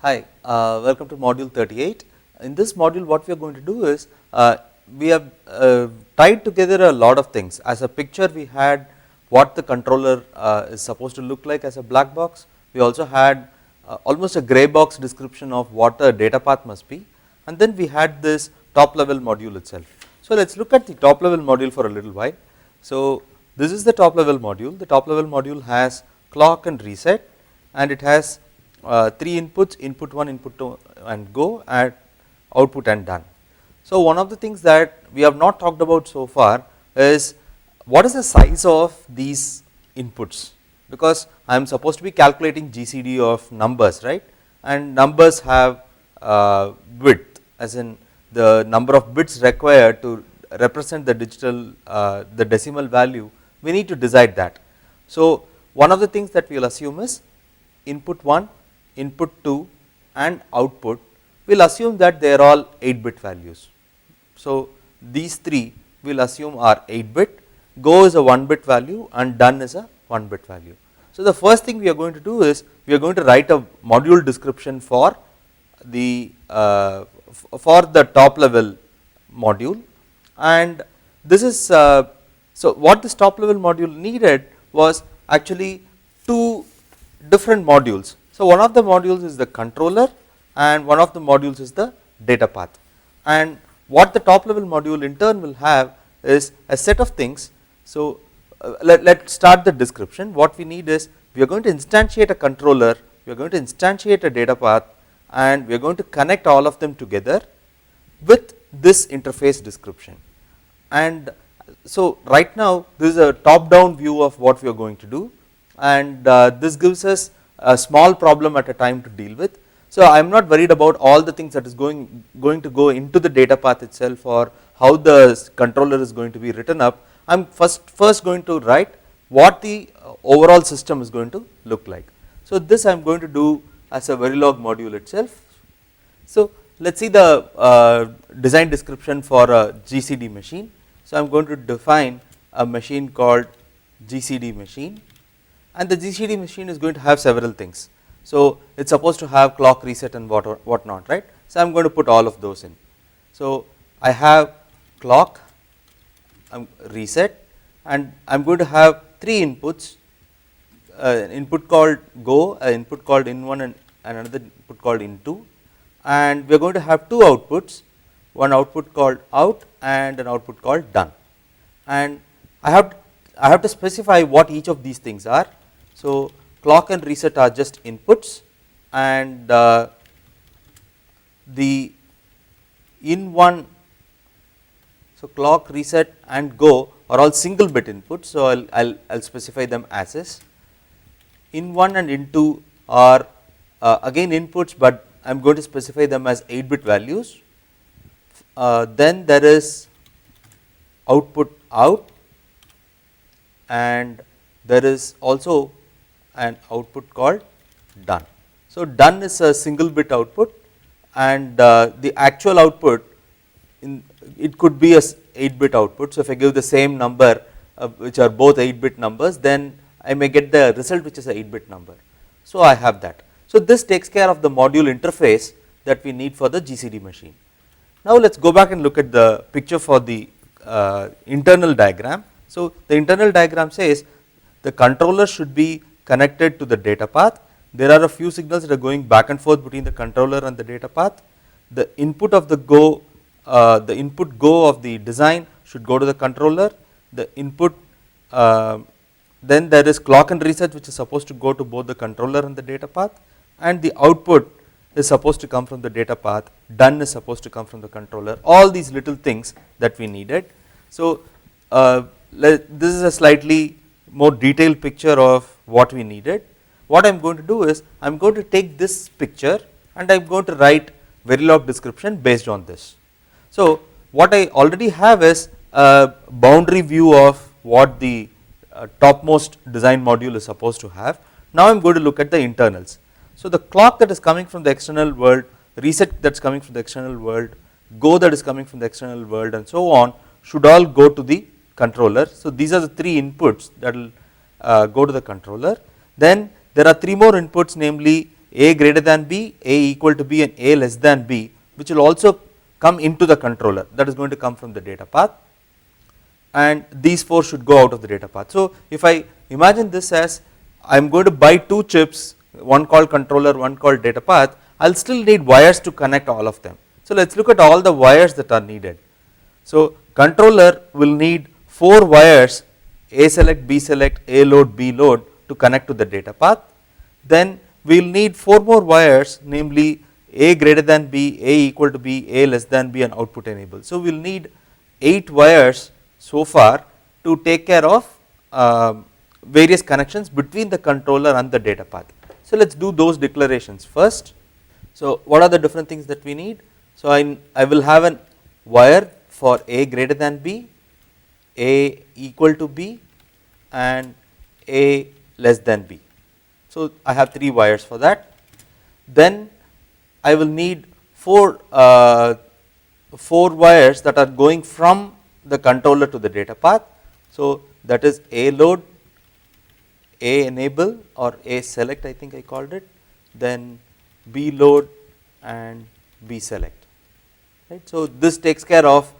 Hi, welcome to module 38. In this module what we are going to do is we have tied together a lot of things. As a picture we had what the controller is supposed to look like as a black box. We also had almost a grey box description of what a data path must be, and then we had this top level module itself. So let us look at the top level module for a little while. So this is the top level module. The top level module has clock and reset, and it has 3 inputs, input 1, input 2 and go, and output and done. So one of the things that we have not talked about so far is what is the size of these inputs, because I am supposed to be calculating GCD of numbers, right, and numbers have width, as in the number of bits required to represent the digital the decimal value. We need to decide that. So one of the things that we will assume is input 1, input 2 and output, we will assume that they are all 8-bit values. So these three we will assume are 8-bit, go is a 1-bit value and done is a 1-bit value. So the first thing we are going to do is we are going to write a module description for the top level module, and this is so what this top level module needed was actually two different modules. So one of the modules is the controller and one of the modules is the data path, and what the top level module in turn will have is a set of things. So let's start the description. What we need is we are going to instantiate a controller, we are going to instantiate a data path, and we are going to connect all of them together with this interface description. And so right now this is a top down view of what we are going to do, and this gives us a small problem at a time to deal with. So I am not worried about all the things that is going to go into the data path itself or how the controller is going to be written up. I am first going to write what the overall system is going to look like. So this I am going to do as a Verilog module itself. So let us see the design description for a GCD machine. So I am going to define a machine called GCD machine, and the GCD machine is going to have several things. So it is supposed to have clock, reset and what not, right. So I am going to put all of those in. So I have clock, reset, and I am going to have 3 inputs, an input called go, an input called in1 and another input called in2, and we are going to have 2 outputs, one output called out and an output called done, and I have to specify what each of these things are. So clock and reset are just inputs, and the in1, so clock, reset and go are all single bit inputs, so I'll specify them as is. In1 and in2 are again inputs, but I am going to specify them as 8-bit values. Then there is output out, and there is also an output called done. So done is a single bit output, and the actual output it could be a 8-bit output. So if I give the same number which are both 8-bit numbers, then I may get the result which is a 8-bit number. So I have that. So this takes care of the module interface that we need for the GCD machine. Now let us go back and look at the picture for the internal diagram. So the internal diagram says the controller should be connected to the data path. There are a few signals that are going back and forth between the controller and the data path. The input of the go, the input go of the design should go to the controller. The input, then there is clock and reset, which is supposed to go to both the controller and the data path, and the output is supposed to come from the data path, done is supposed to come from the controller, all these little things that we needed. So this is a slightly more detailed picture of what we needed. What I am going to do is I am going to take this picture and I am going to write Verilog description based on this. So what I already have is a boundary view of what the topmost design module is supposed to have. Now I am going to look at the internals. So the clock that is coming from the external world, reset that is coming from the external world, go that is coming from the external world and so on should all go to the controller. So these are the 3 inputs that will go to the controller. Then there are 3 more inputs, namely A greater than B, A equal to B and A less than B, which will also come into the controller, that is going to come from the data path, and these 4 should go out of the data path. So if I imagine this as I am going to buy 2 chips, one called controller, one called data path, I will still need wires to connect all of them. So let us look at all the wires that are needed. So controller will need 4 wires, A select, B select, A load, B load to connect to the data path. Then we will need 4 more wires, namely A greater than B, A equal to B, A less than B and output enable. So we will need 8 wires so far to take care of various connections between the controller and the data path. So let us do those declarations first. So what are the different things that we need? So I will have a wire for A greater than B, A equal to B and A less than B. So I have 3 wires for that. Then I will need 4 wires that are going from the controller to the data path. So that is A load, A enable or A select, I think I called it, then B load and B select. Right. So this takes care of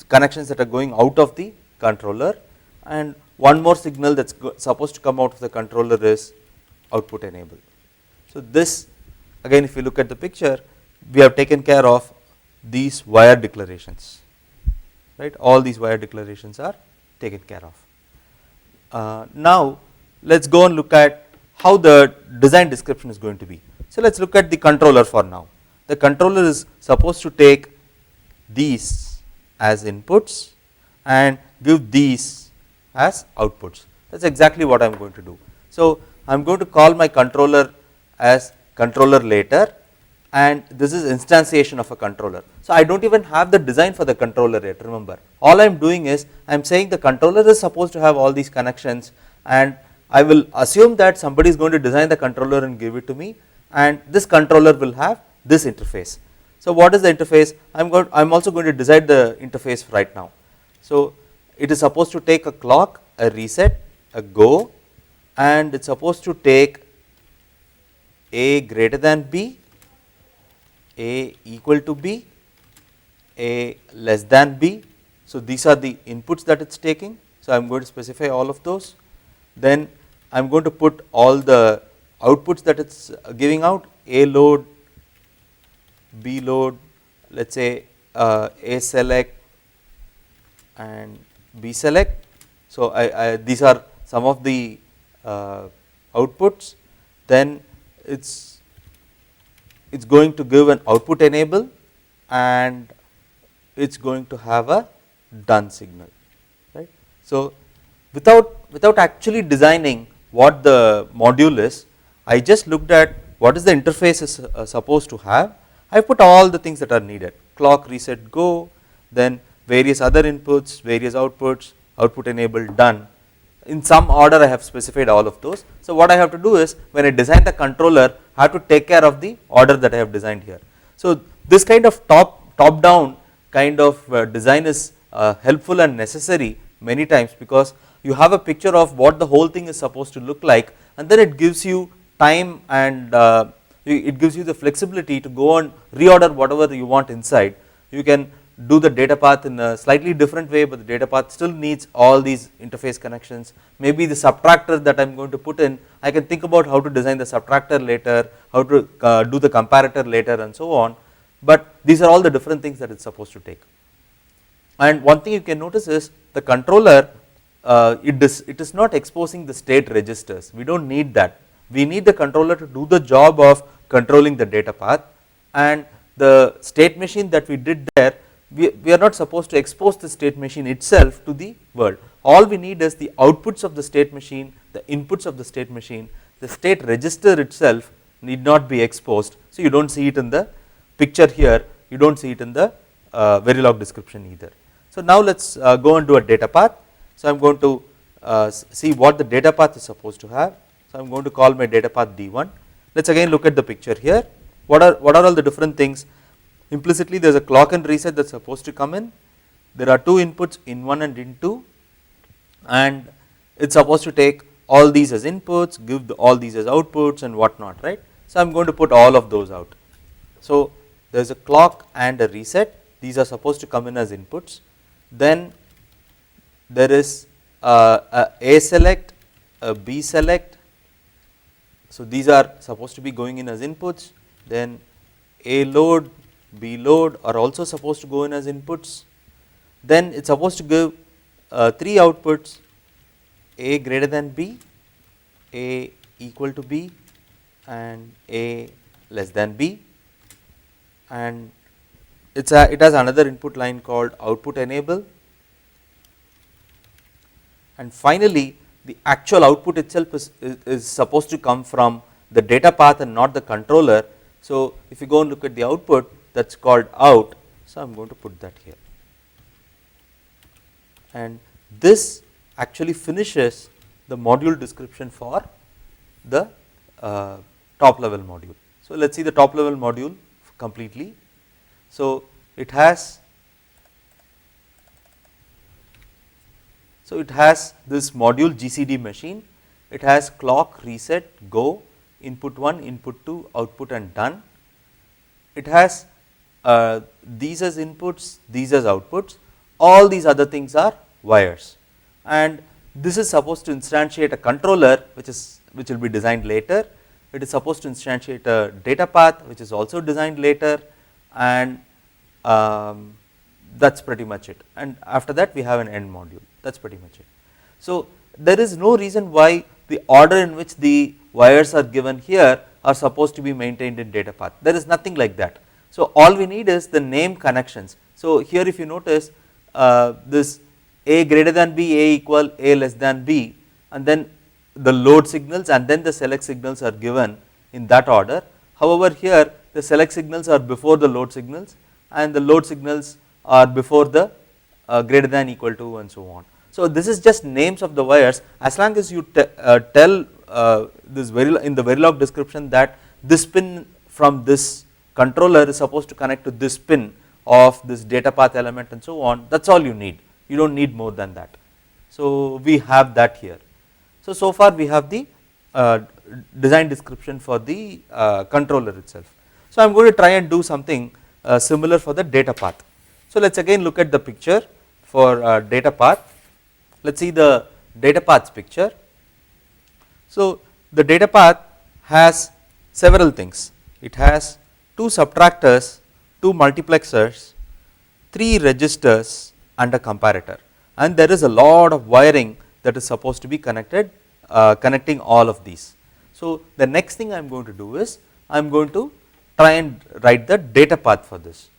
connections that are going out of the controller, and one more signal that's supposed to come out of the controller is output enable. So this, again, if you look at the picture, we have taken care of these wire declarations, right? All these wire declarations are taken care of. Now let us go and look at how the design description is going to be. So let us look at the controller for now. The controller is supposed to take these as inputs and give these as outputs. That is exactly what I am going to do. So I am going to call my controller as controller later, and this is instantiation of a controller. So I do not even have the design for the controller yet, remember. All I am doing is I am saying the controller is supposed to have all these connections, and I will assume that somebody is going to design the controller and give it to me, and this controller will have this interface. So what is the interface? I am also going to decide the interface right now. So it is supposed to take a clock, a reset, a go, and it is supposed to take A greater than B, A equal to B, A less than B. So these are the inputs that it is taking. So I am going to specify all of those. Then I am going to put all the outputs that it is giving out, A load, B load, let us say A select and B select. So these are some of the outputs. Then it's going to give an output enable, and it's going to have a done signal, right. So without actually designing what the module is, I just looked at what is the interface is supposed to have. I put all the things that are needed, clock, reset, go, then various other inputs, various outputs, output enable, done. In some order I have specified all of those. So what I have to do is, when I design the controller, I have to take care of the order that I have designed here. So this kind of top down kind of design is helpful and necessary many times, because you have a picture of what the whole thing is supposed to look like, and then it gives you time and it gives you the flexibility to go and reorder whatever you want inside. You can do the data path in a slightly different way, but the data path still needs all these interface connections. Maybe the subtractor that I am going to put in, I can think about how to design the subtractor later, how to do the comparator later and so on, but these are all the different things that it is supposed to take. And one thing you can notice is the controller, it is not exposing the state registers. We do not need that. We need the controller to do the job of controlling the data path, and the state machine that we did there, we are not supposed to expose the state machine itself to the world. All we need is the outputs of the state machine, the inputs of the state machine. The state register itself need not be exposed. So you do not see it in the picture here, you do not see it in the Verilog description either. So now let us go and do a data path. So I am going to see what the data path is supposed to have. So I am going to call my data path D1. Let us again look at the picture here. What are all the different things? Implicitly there is a clock and reset that is supposed to come in. There are 2 inputs, in1 and in2, and it is supposed to take all these as inputs, give all these as outputs and whatnot, right. So I am going to put all of those out. So there is a clock and a reset, these are supposed to come in as inputs. Then there is a select, a B select, so these are supposed to be going in as inputs. Then A load, B load are also supposed to go in as inputs. Then it is supposed to give 3 outputs, A greater than B, A equal to B and A less than B, and it has another input line called output enable. And finally, the actual output itself is supposed to come from the data path and not the controller. So if you go and look at the output, that is called out, so I am going to put that here. And this actually finishes the module description for the top level module. So let us see the top level module completely. So it has this module GCD machine, it has clock, reset, go, input 1, input 2, output and done. It has these as inputs, these as outputs, all these other things are wires, and this is supposed to instantiate a controller which will be designed later. It is supposed to instantiate a data path which is also designed later, and that is pretty much it, and after that we have an end module, that is pretty much it. So there is no reason why the order in which the wires are given here are supposed to be maintained in data path, there is nothing like that. So all we need is the name connections. So here if you notice this A greater than B, A equal, A less than B, and then the load signals and then the select signals are given in that order. However, here the select signals are before the load signals and the load signals are before the greater than, equal to and so on. So this is just names of the wires, as long as you tell this in the Verilog description that this pin from this controller is supposed to connect to this pin of this data path element and so on, that is all you need, you do not need more than that. So we have that here. So far we have the design description for the controller itself. So I am going to try and do something similar for the data path. So let us again look at the picture for data path. Let us see the data paths picture. So the data path has several things. It has 2 subtractors, 2 multiplexers, 3 registers and a comparator, and there is a lot of wiring that is supposed to be connected, connecting all of these. So the next thing I am going to do is I am going to try and write the data path for this.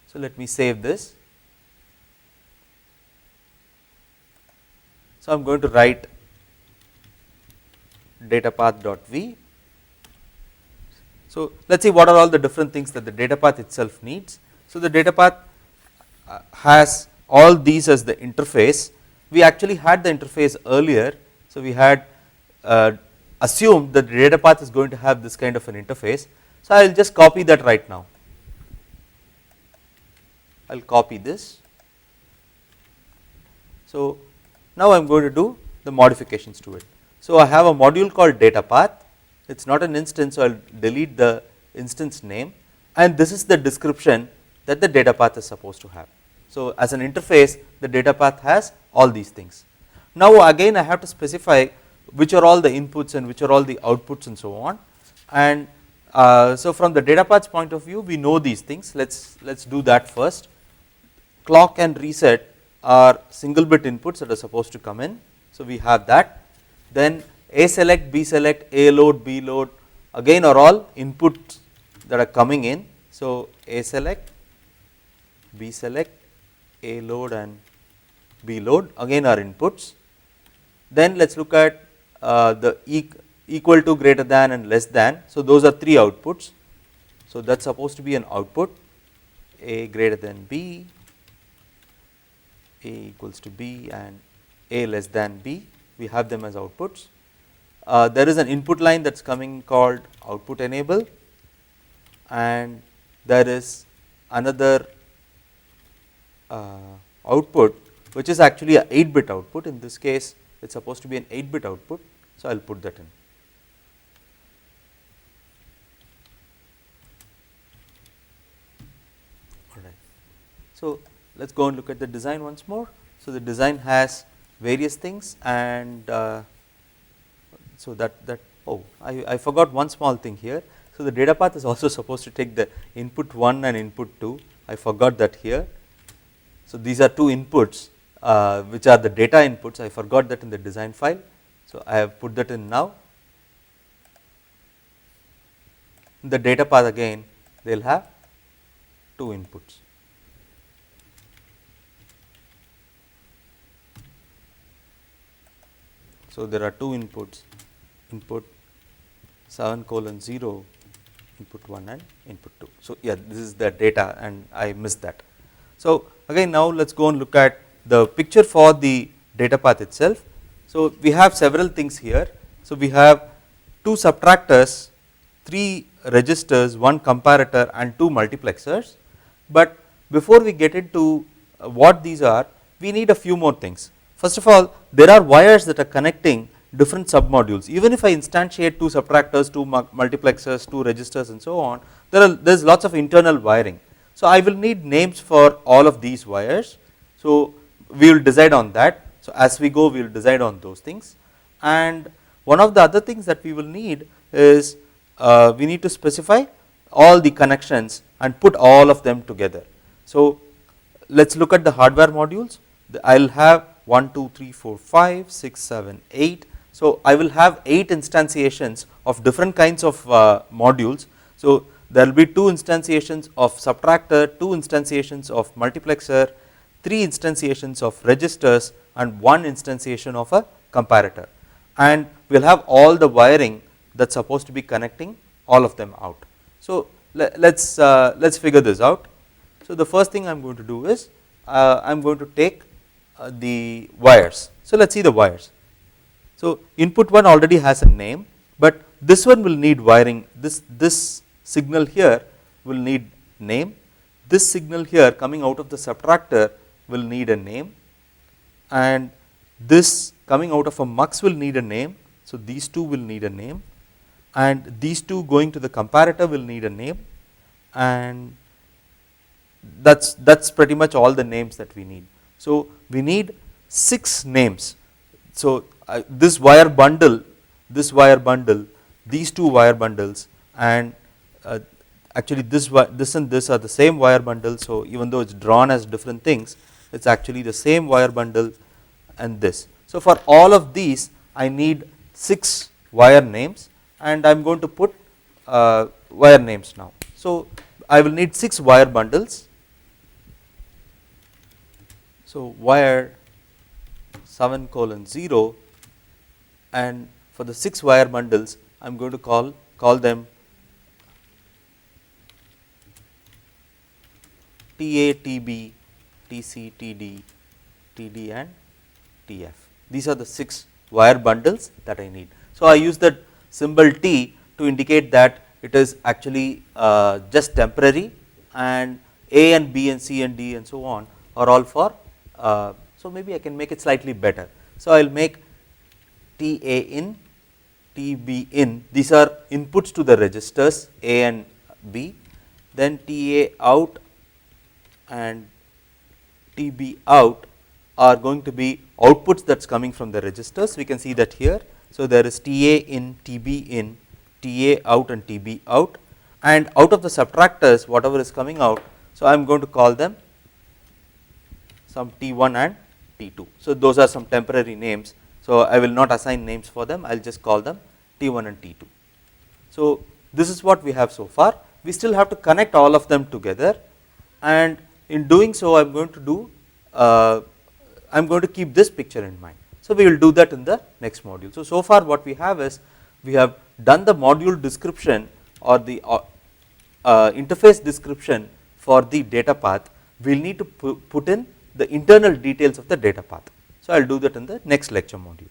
So let me save this. So I am going to write datapath.v. So let us see what are all the different things that the data path itself needs. So the data path has all these as the interface. We actually had the interface earlier, so we had assumed that the data path is going to have this kind of an interface. So I will just copy that right now. I will copy this. So now I am going to do the modifications to it. So I have a module called data path, it is not an instance, so I will delete the instance name, and this is the description that the data path is supposed to have. So as an interface, the data path has all these things. Now again I have to specify which are all the inputs and which are all the outputs and so on, and so from the data path's point of view we know these things. Let's do that first. Clock and reset are single bit inputs that are supposed to come in, so we have that. Then A select, B select, A load, B load again are all inputs that are coming in. So A select, B select, A load and B load again are inputs. Then let us look at the equal to, greater than and less than. So those are 3 outputs. So that is supposed to be an output, A greater than B, A equals to B and A less than B, we have them as outputs. There is an input line that is coming called output enable, and there is another output which is actually a 8-bit output. In this case it is supposed to be an 8-bit output So, I will put that in. Alright. So, let us go and look at the design once more. So, the design has various things, and so that oh, I forgot one small thing here. So, the data path is also supposed to take the input 1 and input 2. I forgot that here. So, these are two inputs which are the data inputs. I forgot that in the design file. So, I have put that in now. In the data path again, they will have two inputs. So, there are two inputs, input 7:0, input 1 and input 2. So, yeah, this is the data and I missed that. So, again now let us go and look at the picture for the data path itself. So, we have several things here. So, we have two subtractors, 3 registers, 1 comparator and 2 multiplexers, but before we get into what these are, we need a few more things. First of all, there are wires that are connecting different submodules. Even if I instantiate 2 subtractors, 2 multiplexers, 2 registers and so on, there is lots of internal wiring. So, I will need names for all of these wires. So, we will decide on that. So, as we go we will decide on those things, and one of the other things that we will need is we need to specify all the connections and put all of them together. So, let us look at the hardware modules. I will have 1, 2, 3, 4, 5, 6, 7, 8. So, I will have 8 instantiations of different kinds of modules. So, there will be 2 instantiations of subtractor, 2 instantiations of multiplexer, 3 instantiations of registers and 1 instantiation of a comparator, and we will have all the wiring that is supposed to be connecting all of them out. So, let us figure this out. So, the first thing I am going to do is I am going to take the wires. So, let us see the wires. So, input 1 already has a name, but this one will need wiring. This signal here will need name, this signal here coming out of the subtractor will need a name, and this coming out of a mux will need a name. So, these two will need a name, and these two going to the comparator will need a name, and that is pretty much all the names that we need. So, we need 6 names. So, this wire bundle, these 2 wire bundles, and actually this and this are the same wire bundle. So, even though it is drawn as different things, it is actually the same wire bundle and this. So, for all of these I need 6 wire names, and I am going to put wire names now. So, I will need 6 wire bundles. So, wire 7:0, and for the 6 wire bundles I am going to call them TA, TB, TC, TD, TD and TF. These are the 6 wire bundles that I need. So, I use that symbol T to indicate that it is actually just temporary, and A and B and C and D and so on are all for, so maybe I can make it slightly better. So, I will make TA in, TB in, these are inputs to the registers A and B, then TA out and TB out are going to be outputs that is coming from the registers. We can see that here. So, there is TA in, TB in, TA out and TB out, and out of the subtractors whatever is coming out. So, I am going to call them some T1 and T2. So, those are some temporary names. So, I will not assign names for them, I will just call them T1 and T2. So, this is what we have so far. We still have to connect all of them together, and in doing so I am going to do I am going to keep this picture in mind. So, we will do that in the next module. So, so far what we have is we have done the module description or the interface description for the data path. We will need to put in the internal details of the data path. So, I will do that in the next lecture module.